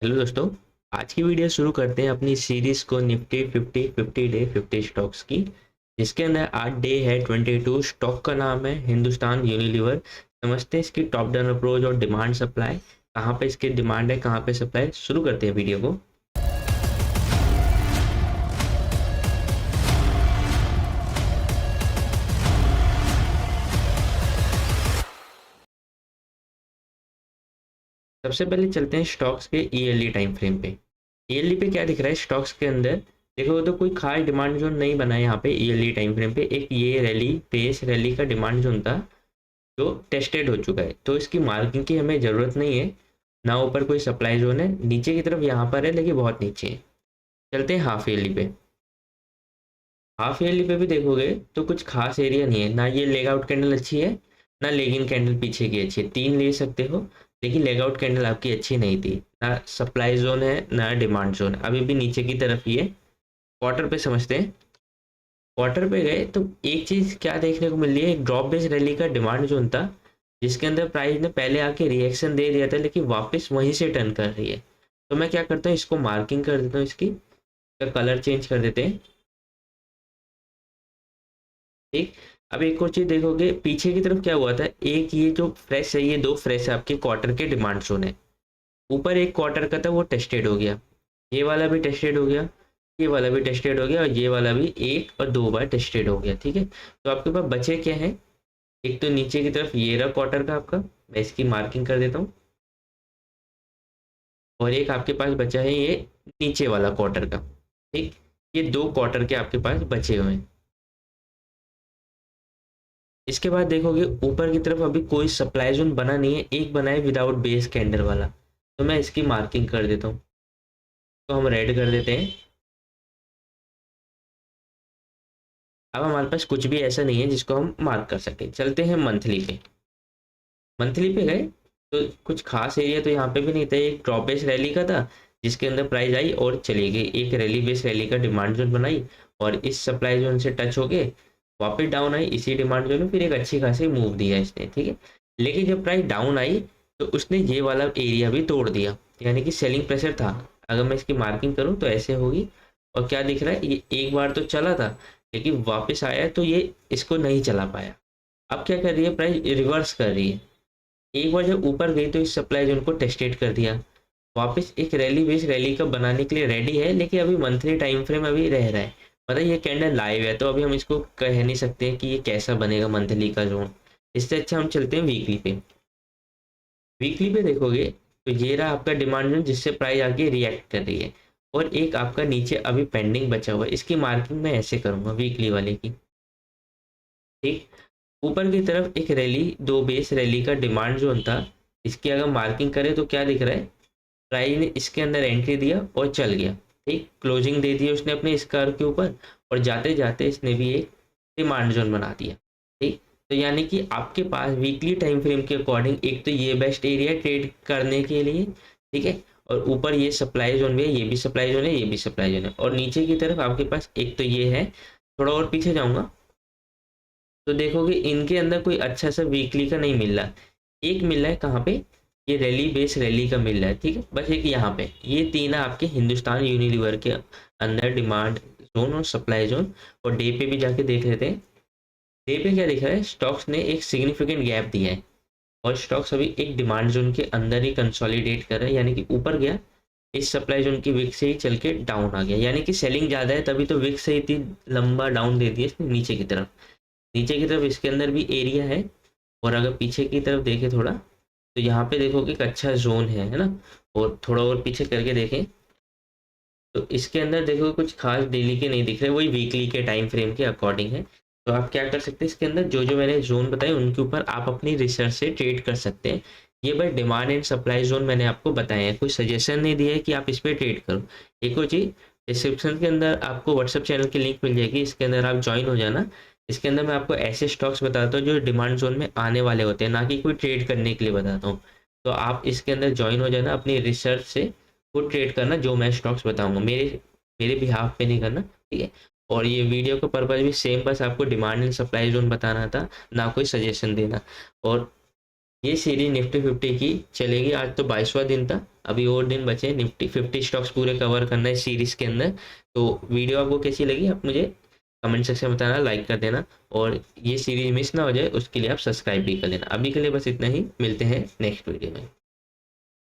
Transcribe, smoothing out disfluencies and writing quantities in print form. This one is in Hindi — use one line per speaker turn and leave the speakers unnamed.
हेलो दोस्तों। आज की वीडियो शुरू करते हैं अपनी सीरीज को निफ्टी 50 डे 50 स्टॉक्स की, जिसके अंदर आज डे है 22। स्टॉक का नाम है हिंदुस्तान यूनिलीवर। समझते हैं इसकी टॉप डाउन अप्रोच और डिमांड सप्लाई, कहाँ पे इसकी डिमांड है कहाँ पे सप्लाई। शुरू करते हैं वीडियो को। सबसे पहले चलते हैं स्टॉक्स के ईयरली टाइम फ्रेम पे। ईयरली पे क्या दिख रहा है स्टॉक्स के अंदर? देखो तो कोई खास डिमांड जोन नहीं बना है यहाँ पे ईयरली टाइम फ्रेम पे। एक ये रैली बेस रैली का डिमांड जोन था जो टेस्टेड हो चुका है, तो इसकी मार्किंग की हमें ज़रूरत नहीं है। ना ऊपर कोई सप्लाई जोन है, नीचे की तरफ यहाँ पर है लेकिन बहुत नीचे है। चलते हैं हाफ ईयरली पे। हाफ ईयरली पे भी देखोगे तो कुछ खास एरिया नहीं है। ना ये लेग आउट कैंडल अच्छी है, ना लेगिन कैंडल पीछे की अच्छी है। तीन ले सकते हो लेकिन लेग आउट कैंडल आपकी अच्छी नहीं थी। ना सप्लाई जोन है ना डिमांड जोन, अभी भी नीचे की तरफ ही है। क्वार्टर पे समझते हैं। क्वार्टर पे गए तो एक चीज़ क्या देखने को मिल रही है, एक ड्रॉप बेस रैली का डिमांड जोन था जिसके अंदर प्राइस ने पहले आके रिएक्शन दे दिया था लेकिन वापस वहीं से टर्न कर रही है। तो मैं क्या करता हूँ, इसको मार्किंग कर देता हूँ, इसकी कलर चेंज कर देते हैं। ठीक। अब एक और चीज देखोगे पीछे की तरफ क्या हुआ था, एक ये जो फ्रेश है, ये दो फ्रेश है आपके क्वार्टर के डिमांड जोन है। ऊपर एक क्वार्टर का था वो टेस्टेड हो गया, ये वाला भी टेस्टेड हो गया, ये वाला भी टेस्टेड हो गया और ये वाला भी एक और दो बार टेस्टेड हो गया। ठीक है, तो आपके पास बचे क्या है, एक तो नीचे की तरफ ये रहा क्वार्टर का आपका, मैं इसकी मार्किंग कर देता हूँ। और एक आपके पास बचा है ये नीचे वाला क्वार्टर का। ठीक, ये दो क्वार्टर के आपके पास बचे हुए हैं। इसके बाद देखोगे ऊपर की तरफ अभी कोई सप्लाई जोन बना नहीं है, एक बना है विदाउट बेस कैंडल वाला, तो मैं इसकी मार्किंग कर देता हूँ। तो हम रेड कर देते हैं। अब हमारे पास कुछ भी ऐसा नहीं है जिसको हम मार्क कर सके। चलते हैं मंथली पे। मंथली पे गए तो कुछ खास एरिया तो यहाँ पे भी नहीं था। एक ड्रॉप बेस रैली का था जिसके अंदर प्राइस आई और चली गई, एक रैली बेस रैली का डिमांड जोन बनाई और इस सप्लाई जोन से टच होके वापस डाउन आई इसी डिमांड जोन में, फिर एक अच्छी खासी मूव दिया इसने। ठीक है, लेकिन जब प्राइस डाउन आई तो उसने ये वाला एरिया भी तोड़ दिया, यानी कि सेलिंग प्रेशर था। अगर मैं इसकी मार्किंग करूँ तो ऐसे होगी। और क्या दिख रहा है, ये एक बार तो चला था लेकिन वापस आया तो ये इसको नहीं चला पाया। अब क्या कर रही है, प्राइस रिवर्स कर रही है। एक बार जब ऊपर गई तो इस सप्लाई जोन को टेस्टेड कर दिया, वापस एक रैली बेस रैली का बनाने के लिए रेडी है, लेकिन अभी मंथली टाइम फ्रेम अभी रह रहा है। मतलब ये कैंडल लाइव है तो अभी हम इसको कह नहीं सकते कि ये कैसा बनेगा मंथली का जोन। इससे अच्छा हम चलते हैं वीकली पे। वीकली पे देखोगे तो ये रहा आपका डिमांड जोन जिससे प्राइस आगे रिएक्ट कर रही है, और एक आपका नीचे अभी पेंडिंग बचा हुआ है। इसकी मार्किंग मैं ऐसे करूंगा वीकली वाले की। ठीक, ऊपर की तरफ एक रैली दो बेस रैली का डिमांड जोन था, इसकी अगर मार्किंग करें तो क्या दिख रहा है, प्राइस ने इसके अंदर एंट्री दिया और चल गया। ठीक, क्लोजिंग दे दी उसने अपने स्क्वायर के ऊपर और जाते जाते इसने भी एक डिमांड जोन बना दिया। ठीक, तो यानी कि आपके पास वीकली टाइम फ्रेम के अकॉर्डिंग एक तो ये बेस्ट एरिया ट्रेड करने के लिए। ठीक है, और ऊपर ये सप्लाई जोन भी है, ये भी सप्लाई जोन है, ये भी सप्लाई जोन है, और नीचे की तरफ आपके पास एक तो ये है। थोड़ा और पीछे जाऊंगा तो देखोगे इनके अंदर कोई अच्छा सा वीकली का नहीं मिल रहा। एक मिल रहा है कहाँ पे, ये रैली बेस रैली का मिल रहा है। ठीक है, बस एक यहाँ पे, ये तीन है आपके हिंदुस्तान यूनिलीवर के अंदर डिमांड जोन और सप्लाई जोन। और डे पे भी जाके देख लेते हैं। डे पे क्या दिख रहा है, स्टॉक्स ने एक सिग्निफिकेंट गैप दिया है और स्टॉक्स अभी एक डिमांड जोन के अंदर ही कंसोलिडेट कर रहा है, यानी कि ऊपर गया इस सप्लाई जोन की विक से ही चल के डाउन आ गया, यानी कि सेलिंग ज़्यादा है तभी तो विक से इतनी लंबा डाउन दे दिया इसने नीचे की तरफ। नीचे की तरफ इसके अंदर भी एरिया है, और अगर पीछे की तरफ देखें थोड़ा तो यहाँ पे देखोगे एक अच्छा जोन है ना। और थोड़ा और पीछे करके देखें तो इसके अंदर देखो कुछ खास डेली के नहीं दिख रहे, वही वीकली के टाइम फ्रेम के अकॉर्डिंग है। तो आप क्या कर सकते हैं, इसके अंदर जो जो मैंने जोन बताए उनके ऊपर आप अपनी रिसर्च से ट्रेड कर सकते हैं। ये बस डिमांड एंड सप्लाई जोन मैंने आपको बताए हैं, कोई सजेशन नहीं दिया है कि आप इस पर ट्रेड करो। एक और चीज़, डिस्क्रिप्शन के अंदर आपको व्हाट्सएप चैनल की लिंक मिल जाएगी, इसके अंदर आप ज्वाइन हो जाना। इसके अंदर मैं आपको ऐसे स्टॉक्स बताता हूँ जो डिमांड जोन में आने वाले होते हैं, ना कि कोई ट्रेड करने के लिए बताता हूँ। तो आप इसके अंदर ज्वाइन हो जाना, अपनी रिसर्च से खुद ट्रेड करना, जो मैं स्टॉक्स बताऊंगा मेरे मेरे बिहाफ पे नहीं करना। ठीक है, और ये वीडियो का पर्पज भी सेम, बस आपको डिमांड एंड सप्लाई जोन बताना था, ना कोई सजेशन देना। और ये सीरीज निफ्टी 50 की चलेगी। आज तो 22वां दिन था, अभी और दिन बचे निफ्टी 50 स्टॉक्स पूरे कवर करना है इस सीरीज के अंदर। तो वीडियो आपको कैसी लगी आप मुझे कमेंट सेक्शन में बताना, लाइक कर देना, और ये सीरीज मिस ना हो जाए उसके लिए आप सब्सक्राइब भी कर लेना। अभी के लिए बस इतना ही, मिलते हैं नेक्स्ट वीडियो में।